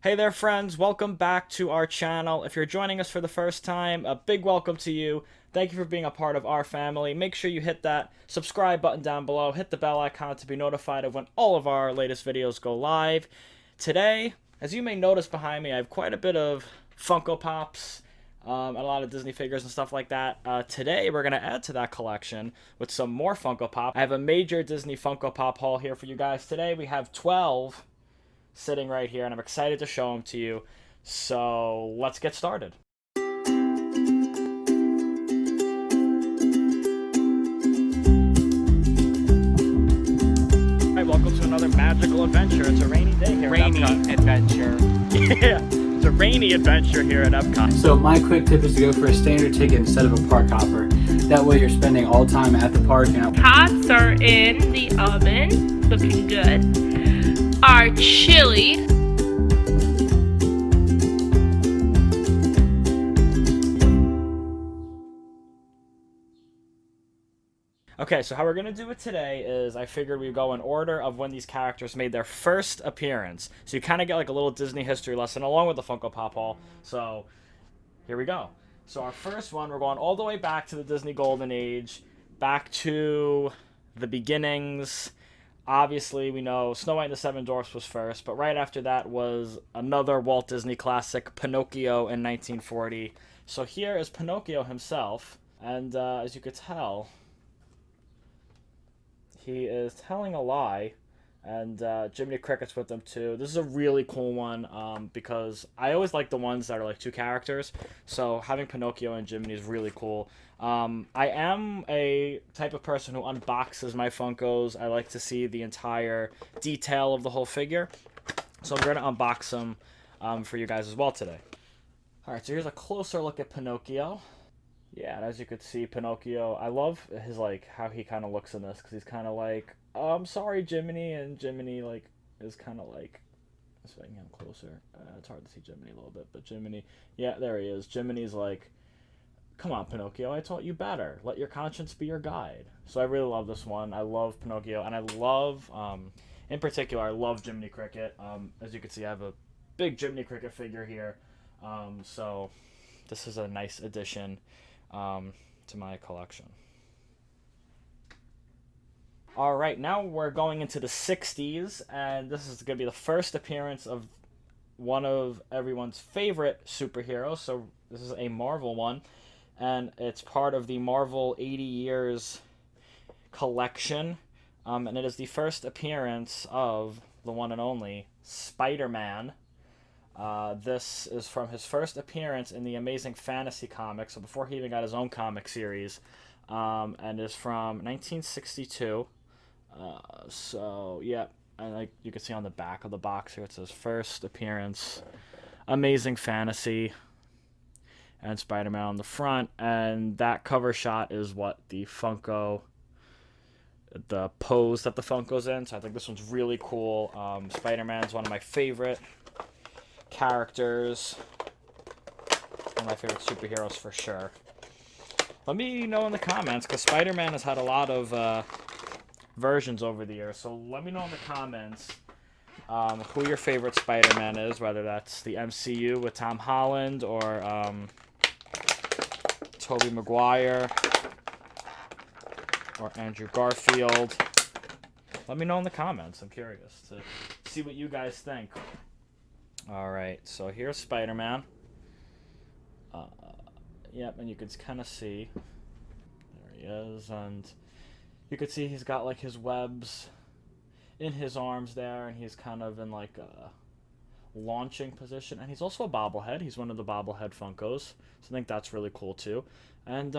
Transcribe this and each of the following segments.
Hey there friends, welcome back to our channel. If you're joining us for the first time, a big welcome to you. Thank you for being a part of our family. Make sure you hit that subscribe button down below, hit the bell icon to be notified of when all of our latest videos go live. Today, as you may notice behind me, I have quite a bit of Funko Pops, and a lot of Disney figures and stuff like that. Today, we're going to add to that collection with some more Funko Pop. I have a major Disney Funko Pop haul here for you guys. Today, we have 12 sitting right here, and I'm excited to show them to you. So let's get started. Alright, welcome to another magical adventure. It's a rainy day here at Epcot. Adventure. Yeah, it's a rainy adventure here at Epcot. So my quick tip is to go for a standard ticket instead of a park hopper. That way you're spending all time at the park. Tots are in the oven, looking good. Our chili. Okay, so how we're going to do it today is I figured we'd go in order of when these characters made their first appearance. So you kind of get like a little Disney history lesson along with the Funko Pop haul. So here we go. So our first one, we're going all the way back to the Disney Golden Age, back to the beginnings. Obviously, we know Snow White and the Seven Dwarfs was first, but right after that was another Walt Disney classic, Pinocchio in 1940. So here is Pinocchio himself, and as you could tell, he is telling a lie, and Jiminy Cricket's with them too. This is a really cool one because I always like the ones that are like two characters, so having Pinocchio and Jiminy is really cool. I am a type of person who unboxes my Funkos. I like to see the entire detail of the whole figure, so I'm going to unbox them for you guys as well today. Alright, so here's a closer look at Pinocchio. Yeah, and as you could see, Pinocchio, I love his, like, how he kind of looks in this, because he's kind of like, oh, I'm sorry, Jiminy, and Jiminy, like, is kind of like, let's see if I can get him closer. It's hard to see Jiminy a little bit, but Jiminy, yeah, there he is. Jiminy's like, come on, Pinocchio, I taught you better. Let your conscience be your guide. So I really love this one. I love Pinocchio, and I love, in particular, I love Jiminy Cricket. As you can see, I have a big Jiminy Cricket figure here, so this is a nice addition to my collection. Alright, now we're going into the 60s, and this is going to be the first appearance of one of everyone's favorite superheroes. So this is a Marvel one, and it's part of the Marvel 80 Years collection, and it is the first appearance of the one and only Spiderman. This is from his first appearance in the Amazing Fantasy comics, so before he even got his own comic series, and is from 1962. So, yeah, and like you can see on the back of the box here, it says first appearance, Amazing Fantasy, and Spider-Man on the front, and that cover shot is what the pose that the Funko's in, so I think this one's really cool. Spider-Man's one of my favorite characters, one of my favorite superheroes for sure. Let me know in the comments, because Spider-Man has had a lot of versions over the years, so let me know in the comments who your favorite Spider-Man is, whether that's the MCU with Tom Holland or Tobey Maguire or Andrew Garfield. Let me know in the comments. I'm curious to see what you guys think. Alright, so here's Spider-Man. Yep, and you can kind of see. There he is, and you can see he's got like his webs in his arms there, and he's kind of in like a launching position. And he's also a bobblehead. He's one of the bobblehead Funkos, so I think that's really cool too. And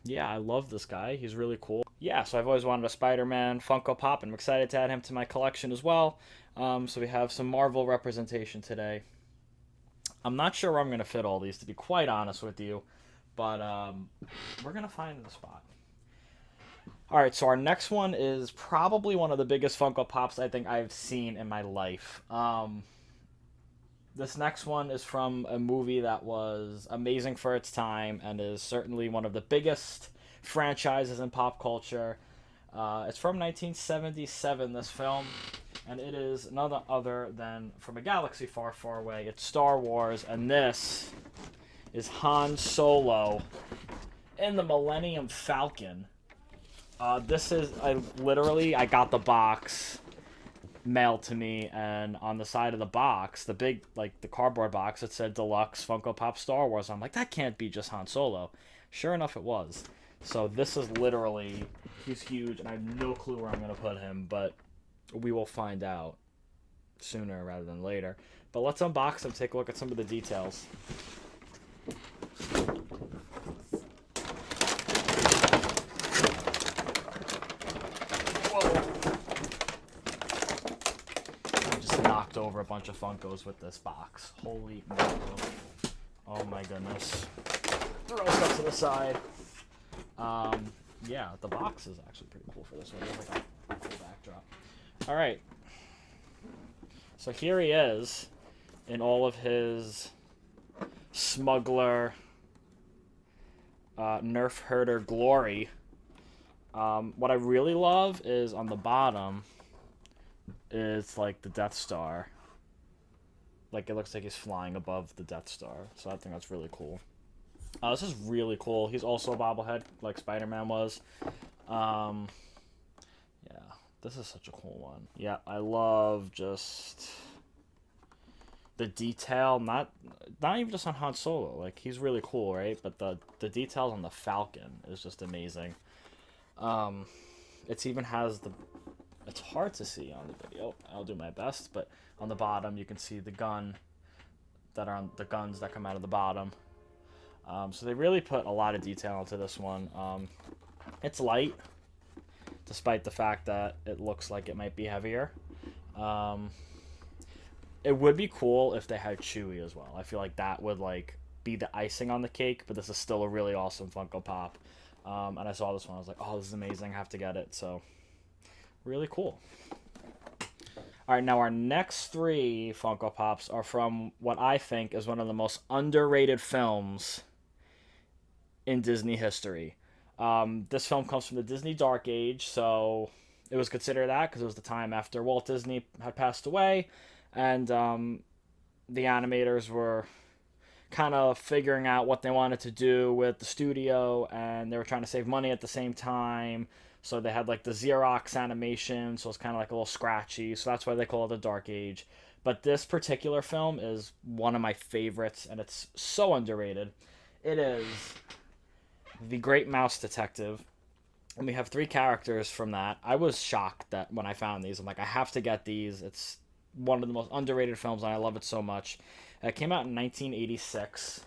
yeah, I love this guy. He's really cool. Yeah, so I've always wanted a Spider-Man Funko Pop, and I'm excited to add him to my collection as well. So we have some Marvel representation today. I'm not sure where I'm going to fit all these, to be quite honest with you, but we're going to find the spot. Alright, so our next one is probably one of the biggest Funko Pops I think I've seen in my life. This next one is from a movie that was amazing for its time and is certainly one of the biggest franchises in pop culture. It's from 1977, this film, And it is none other than from a galaxy far, far away. It's Star Wars, and this is Han Solo in the Millennium Falcon. This is, I got the box mailed to me, and on the side of the box, the big, like, the cardboard box, it said Deluxe Funko Pop Star Wars. I'm like, that can't be just Han Solo. Sure enough, it was. So this is literally, he's huge, and I have no clue where I'm going to put him, but we will find out sooner rather than later. But let's unbox him, take a look at some of the details. Over a bunch of Funkos with this box. Holy mackerel. Oh my goodness. Throw stuff to the side. Yeah, the box is actually pretty cool for this one. There's like a cool backdrop. Alright. So here he is in all of his smuggler nerf herder glory. What I really love is on the bottom is like the Death Star. Like, it looks like he's flying above the Death Star. So I think that's really cool. This is really cool. He's also a bobblehead, like Spiderman was. Yeah, this is such a cool one. Yeah, I love just the detail. Not even just on Han Solo. Like, he's really cool, right? But the details on the Falcon is just amazing. It even has the... It's hard to see on the video. I'll do my best, but on the bottom you can see the gun that are on the guns that come out of the bottom. So they really put a lot of detail into this one. It's light, despite the fact that it looks like it might be heavier. It would be cool if they had Chewie as well. I feel like that would like be the icing on the cake, but this is still a really awesome Funko Pop. And I saw this one, I was like, oh, this is amazing, I have to get it. So really cool. Alright, now our next three Funko Pops are from what I think is one of the most underrated films in Disney history. This film comes from the Disney Dark Age, so it was considered that because it was the time after Walt Disney had passed away, and the animators were kind of figuring out what they wanted to do with the studio, and they were trying to save money at the same time. So they had like the Xerox animation, so it's kind of like a little scratchy. So that's why they call it the Dark Age. But this particular film is one of my favorites, and it's so underrated. It is The Great Mouse Detective, and we have three characters from that. I was shocked that when I found these, I'm like, I have to get these. It's one of the most underrated films, and I love it so much. It came out in 1986.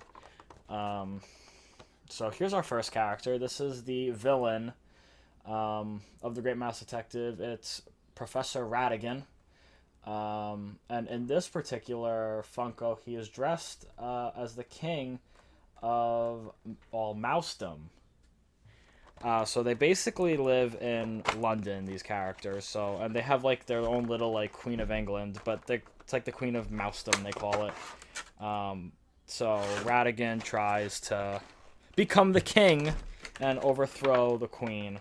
So here's our first character. This is the villain of The Great Mouse Detective. It's Professor Radigan. And in this particular Funko, he is dressed as the king of all mousedom. So they basically live in London, these characters. So, and they have like their own little like Queen of England, but it's like the Queen of Mousedom, they call it. So Radigan tries to become the king and overthrow the queen.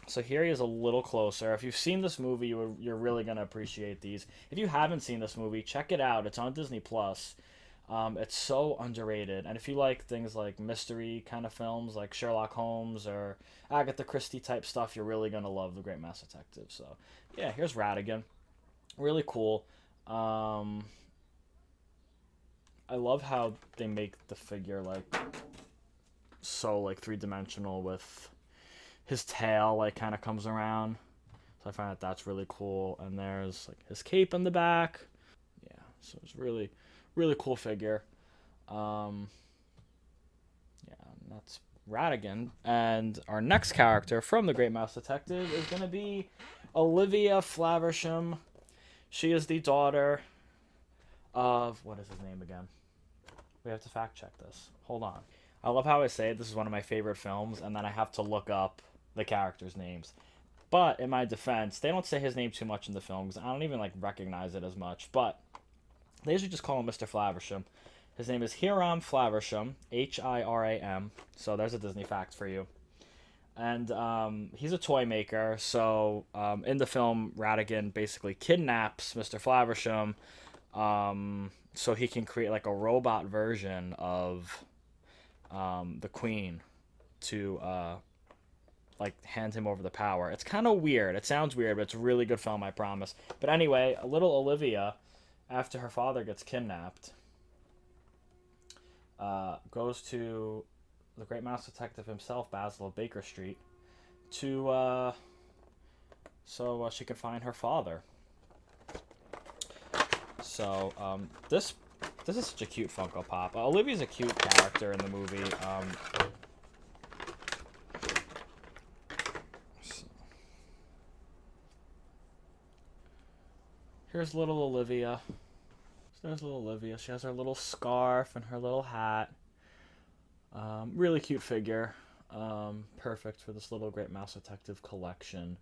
So here he is a little closer. If you've seen this movie, you're really going to appreciate these. If you haven't seen this movie, check it out. It's on Disney+. It's so underrated. And if you like things like mystery kind of films, like Sherlock Holmes or Agatha Christie type stuff, you're really going to love The Great Mouse Detective. So, yeah, here's Radigan. Really cool. I love how they make the figure, like, so, like, three-dimensional with... his tail like kind of comes around, so I find that that's really cool. And there's like his cape in the back. Yeah, so it's really cool figure. Yeah, and that's Radigan. And our next character from The Great Mouse Detective is going to be Olivia Flaversham. She is the daughter of, what is his name again? We have to fact check this. Hold on. I love how I say it. This is one of my favorite films, and then I have to look up the characters' names. But in my defense, they don't say his name too much in the film because I don't even like recognize it as much. But they usually just call him Mr. Flaversham. His name is Hiram Flaversham, Hiram. So there's a Disney fact for you. And he's a toy maker. So in the film, Radigan basically kidnaps Mr. Flaversham, so he can create like a robot version of the Queen to like hand him over the power. It's kind of weird. It sounds weird, but it's a really good film, I promise. But anyway, little Olivia, after her father gets kidnapped, goes to the great mouse detective himself, Basil of Baker Street, to so she can find her father. So this is such a cute Funko Pop. Olivia's a cute character in the movie. Here's little Olivia. There's little Olivia. She has her little scarf and her little hat. Really cute figure. Perfect for this little Great Mouse Detective collection.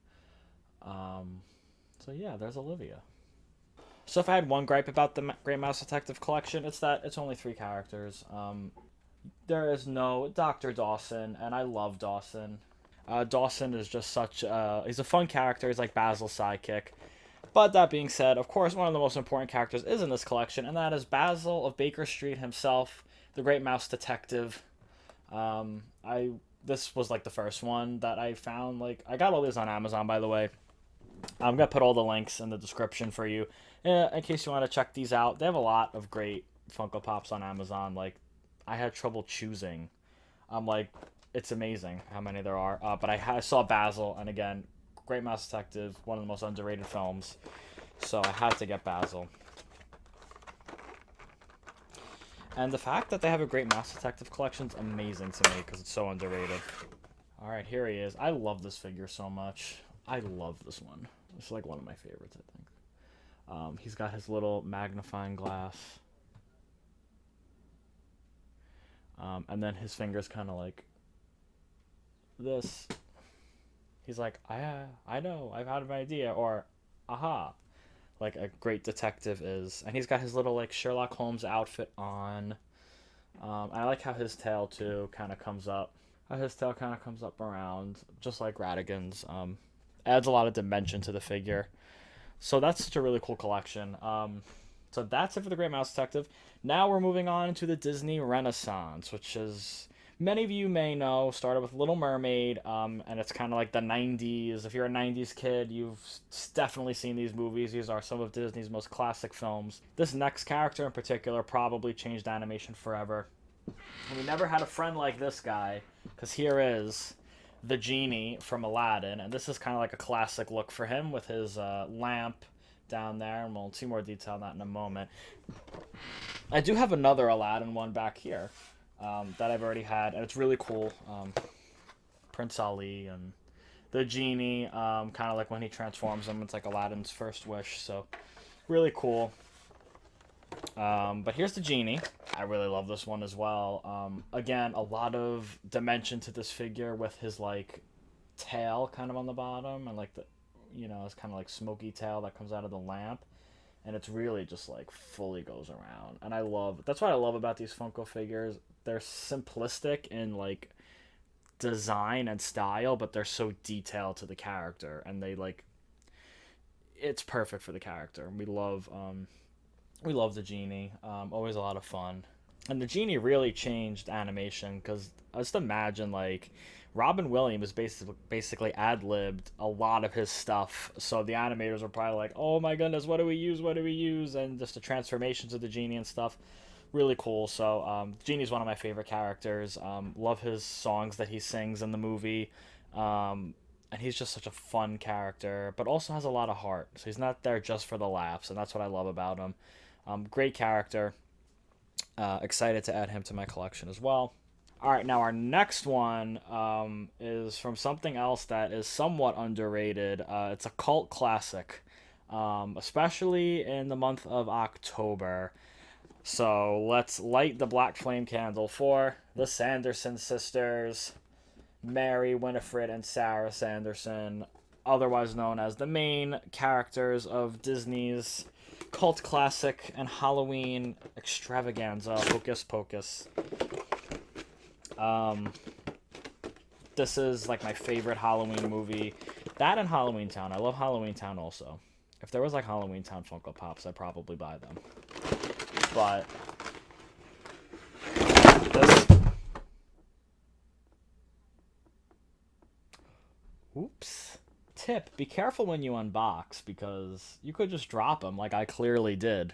So yeah, there's Olivia. So if I had one gripe about the Great Mouse Detective collection, it's that it's only 3 characters. There is no Dr. Dawson, and I love Dawson. Dawson is just such he's a fun character. He's like Basil's sidekick. But that being said, of course, one of the most important characters is in this collection, and that is Basil of Baker Street himself, the Great Mouse Detective. This was like the first one that I found. Like, I got all these on Amazon, by the way. I'm gonna put all the links in the description for you, in case you want to check these out. They have a lot of great Funko Pops on Amazon. Like, I had trouble choosing. Like, it's amazing how many there are. But I saw Basil, and again, Great Mouse Detective, one of the most underrated films. So I had to get Basil. And the fact that they have a Great Mouse Detective collection is amazing to me because it's so underrated. Alright, here he is. I love this figure so much. I love this one. It's like one of my favorites, I think. He's got his little magnifying glass. And then his finger's kind of like this. He's like, I know, I've had an idea, or, aha, like a great detective is. And he's got his little, like, Sherlock Holmes outfit on. And I like how his tail, too, kind of comes up. How his tail kind of comes up around, just like Radigan's. Adds a lot of dimension to the figure. So that's such a really cool collection. So that's it for the Great Mouse Detective. Now we're moving on to the Disney Renaissance, which is... Many of you may know, started with Little Mermaid, and it's kind of like the 90s. If you're a 90s kid, you've definitely seen these movies. These are some of Disney's most classic films. This next character in particular probably changed animation forever. And we never had a friend like this guy, because here is the Genie from Aladdin, and this is kind of like a classic look for him with his lamp down there, and we'll see more detail on that in a moment. I do have another Aladdin one back here. That I've already had, and it's really cool. Prince Ali and the Genie, kind of like when he transforms him, it's like Aladdin's first wish, so really cool. But here's the Genie. I really love this one as well. Again, a lot of dimension to this figure with his like tail kind of on the bottom, and like the, you know, it's kind of like smoky tail that comes out of the lamp. And it's really just like fully goes around. And that's what I love about these Funko figures. They're simplistic in like design and style, but they're so detailed to the character, and they like, it's perfect for the character. We love the Genie. Always a lot of fun. And the Genie really changed animation, because just imagine like Robin Williams basically ad-libbed a lot of his stuff, so the animators were probably like, oh my goodness, what do we use, and just the transformations of the Genie and stuff, really cool. So Genie's one of my favorite characters. Love his songs that he sings in the movie, and he's just such a fun character, but also has a lot of heart, so he's not there just for the laughs, and that's what I love about him. Great character. Excited to add him to my collection as well. Alright, now our next one is from something else that is somewhat underrated. It's a cult classic, especially in the month of October. So let's light the black flame candle for the Sanderson Sisters, Mary, Winifred, and Sarah Sanderson, otherwise known as the main characters of Disney's cult classic and Halloween extravaganza, Hocus Pocus. This is like my favorite Halloween movie. That and Halloween Town. I love Halloween Town also. If there was like Halloween Town Funko Pops, I'd probably buy them. But this... Oops. Tip, be careful when you unbox, because you could just drop them like I clearly did.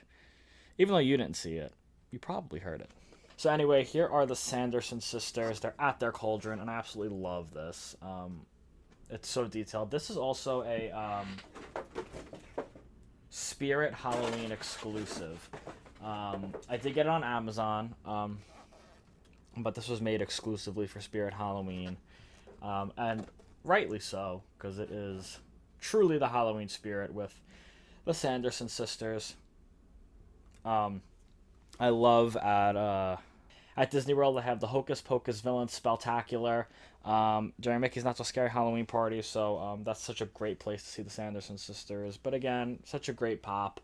Even though you didn't see it. You probably heard it. So anyway, here are the Sanderson Sisters. They're at their cauldron, and I absolutely love this. It's so detailed. This is also a Spirit Halloween exclusive. I did get it on Amazon, but this was made exclusively for Spirit Halloween. And rightly so, because it is truly the Halloween spirit with the Sanderson Sisters. I love at Disney World they have the Hocus Pocus Villain Spectacular during Mickey's Not So Scary Halloween Party, so that's such a great place to see the Sanderson Sisters. But again, such a great pop.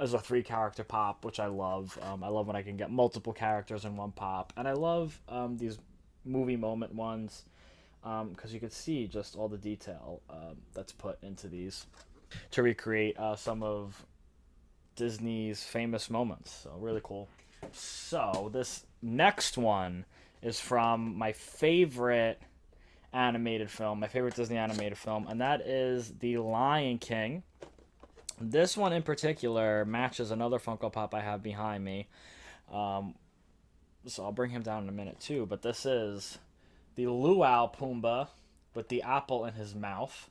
As a 3-character pop, which I love. I love when I can get multiple characters in one pop, and I love these movie moment ones because you can see just all the detail that's put into these to recreate some of Disney's famous moments. So really cool. So this next one is from my favorite animated film, my favorite Disney animated film, and that is The Lion King. This one in particular matches another Funko Pop I have behind me. So I'll bring him down in a minute too. But this is the Luau Pumbaa with the apple in his mouth.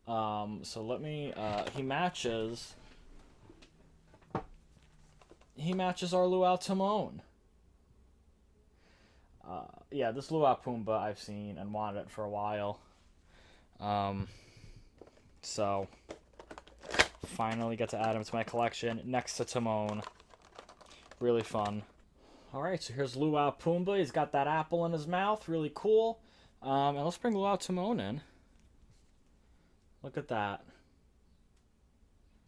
So let me... he matches our Luau Timon. Yeah, this Luau Pumbaa I've seen and wanted it for a while. So... finally get to add him to my collection next to Timon. Really fun. Alright, so here's Luau Pumbaa. He's got that apple in his mouth. Really cool. And let's bring Luau Timon in. Look at that.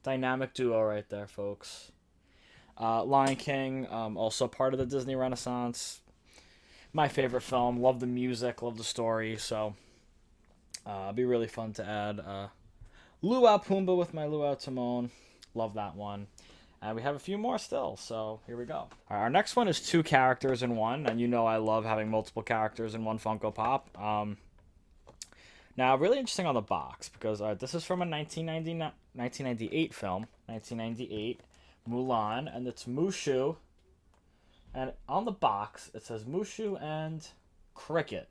Dynamic duo right there, folks. Lion King, also part of the Disney Renaissance. My favorite film. Love the music, love the story. So, it'd be really fun to add Luau Pumbaa with my Luau Timon. Love that one. And we have a few more still, so here we go. All right, our next one is 2 characters in one, and you know I love having multiple characters in one Funko Pop. Now, really interesting on the box, because this is from a 1998 film, 1998, Mulan, and it's Mushu. And on the box, it says Mushu and Cricket.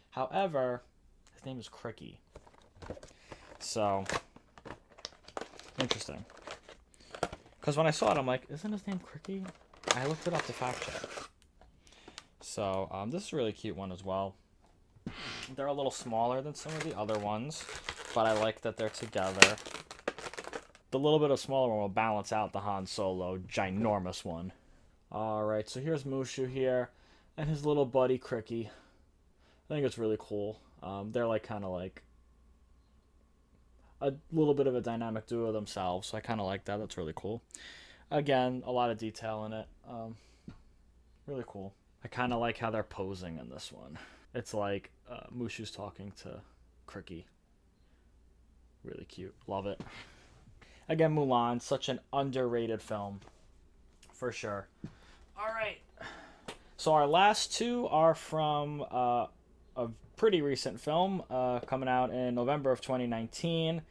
However, his name is Cricky. So, interesting. Because when I saw it, I'm like, isn't his name Cricky? I looked it up to fact check. So, this is a really cute one as well. They're a little smaller than some of the other ones, but I like that they're together. The little bit of smaller one will balance out the Han Solo ginormous one. Alright, so here's Mushu here, and his little buddy Cricky. I think it's really cool. They're like kind of like a little bit of a dynamic duo themselves, so I kind of like that. That's really cool. Again, a lot of detail in it. Really cool. I kind of like how they're posing in this one. It's like Mushu's talking to Cricky. Really cute. Love it. Again, Mulan, such an underrated film. For sure. Alright. So our last 2 are from a pretty recent film coming out in November of 2019.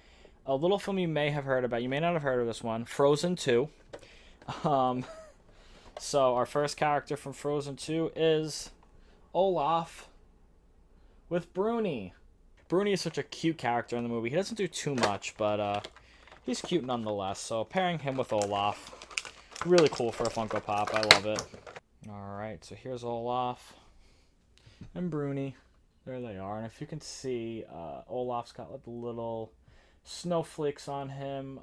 A little film you may have heard about. You may not have heard of this one. Frozen 2. So our first character from Frozen 2 is Olaf with Bruni. Bruni is such a cute character in the movie. He doesn't do too much, but he's cute nonetheless. So pairing him with Olaf, really cool for a Funko Pop. I love it. Alright, so here's Olaf and Bruni. There they are. And if you can see, Olaf's got like little snowflakes on him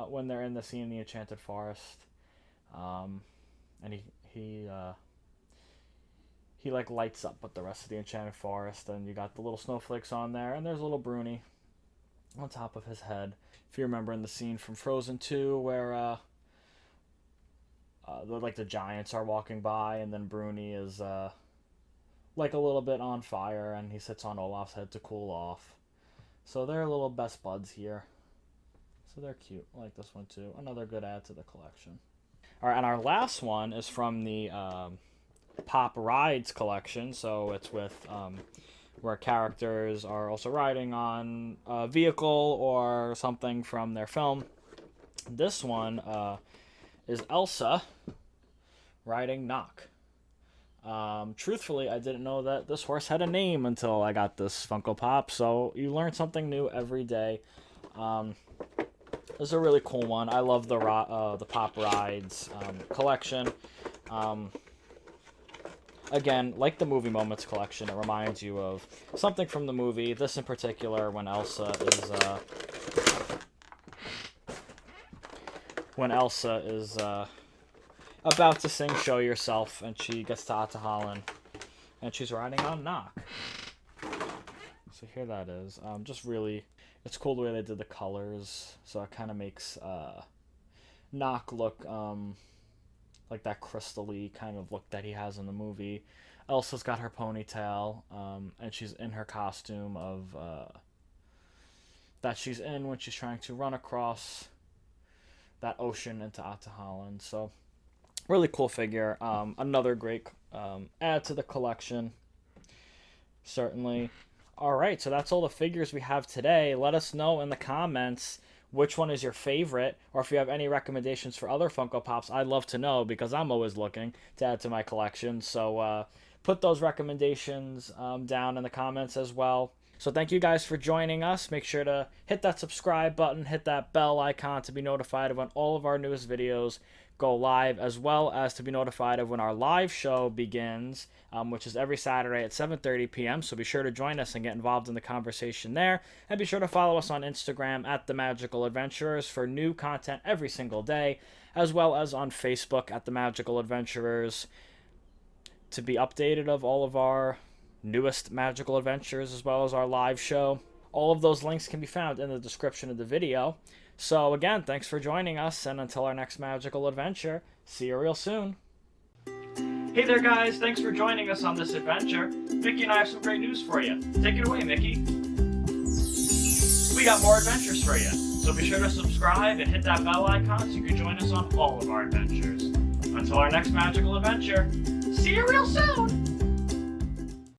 when they're in the scene in the Enchanted Forest. And he like lights up with the rest of the Enchanted Forest, and you got the little snowflakes on there, and there's a little Bruni on top of his head. If you remember in the scene from Frozen 2 where the giants are walking by, and then Bruni is like a little bit on fire, and he sits on Olaf's head to cool off. So they're little best buds here. So they're cute. I like this one too. Another good add to the collection. All right, and our last one is from the Pop Rides collection. So it's with where characters are also riding on a vehicle or something from their film. This one is Elsa riding Knock. Truthfully, I didn't know that this horse had a name until I got this Funko Pop, so you learn something new every day. This is a really cool one. I love the Pop Rides collection. Again, like the Movie Moments collection, it reminds you of something from the movie. This in particular, when Elsa is about to sing Show Yourself, and she gets to Holland, and she's riding on Knock. So here that is. Just really, it's cool the way they did the colors, so it kind of makes Knock look like that crystal-y kind of look that he has in the movie. Elsa's got her ponytail, and she's in her costume of that she's in when she's trying to run across that ocean into Holland. So really cool figure. Another great add to the collection, certainly. All right, so that's all the figures we have today. Let us know in the comments which one is your favorite, or if you have any recommendations for other Funko Pops. I'd love to know, because I'm always looking to add to my collection. So put those recommendations down in the comments as well. So thank you guys for joining us. Make sure to hit that subscribe button, hit that bell icon to be notified of when all of our newest videos go live, as well as to be notified of when our live show begins, which is every Saturday at 7:30 p.m. So be sure to join us and get involved in the conversation there. And be sure to follow us on Instagram at themagicaladventurers for new content every single day, as well as on Facebook at themagicaladventurers to be updated of all of our newest magical adventures, as well as our live show. All of those links can be found in the description of the video. So again, thanks for joining us, and until our next magical adventure, see you real soon. Hey there guys, thanks for joining us on this adventure. Mickey and I have some great news for you. Take it away, Mickey. We got more adventures for you, so be sure to subscribe and hit that bell icon so you can join us on all of our adventures. Until our next magical adventure, see you real soon!